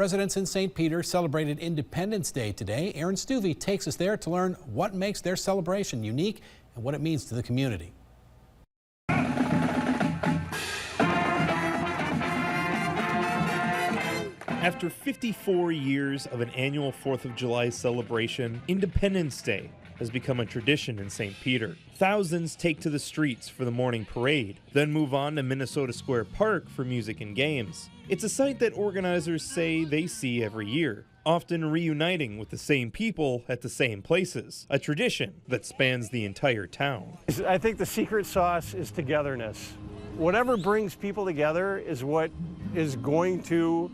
Residents in St. Peter celebrated Independence Day today. Aaron Stuvey takes us there to learn what makes their celebration unique and what it means to the community. After 54 years of an annual 4th of July celebration, Independence Day has become a tradition in St. Peter. Thousands take to the streets for the morning parade, then move on to Minnesota Square Park for music and games. It's a sight that organizers say they see every year, often reuniting with the same people at the same places, a tradition that spans the entire town. I think the secret sauce is togetherness. Whatever brings people together is what is going to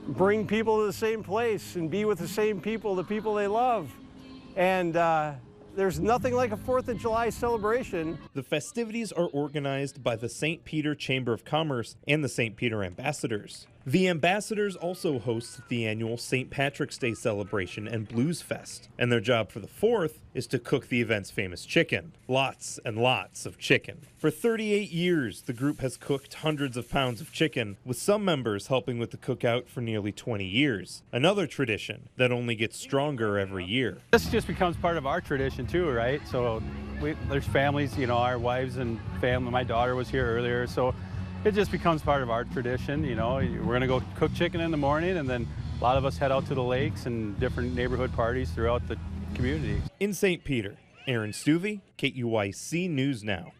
bring people to the same place and be with the same people, the people they love. And there's nothing like a 4th of July celebration. The festivities are organized by the St. Peter Chamber of Commerce and the St. Peter Ambassadors. The Ambassadors also host the annual St. Patrick's Day celebration and Blues Fest, and their job for the 4th is to cook the event's famous chicken. Lots and lots of chicken. For 38 years, the group has cooked hundreds of pounds of chicken, with some members helping with the cookout for nearly 20 years. Another tradition that only gets stronger every year. This just becomes part of our tradition too, right? So there's families, you know, our wives and family. My daughter was here earlier, so it just becomes part of our tradition. You know, we're gonna go cook chicken in the morning, and then a lot of us head out to the lakes and different neighborhood parties throughout the community. In St. Peter, Aaron Stuvey, KUYC News Now.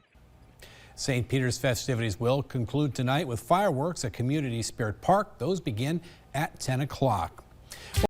St. Peter's festivities will conclude tonight with fireworks at Community Spirit Park. Those begin at 10 o'clock.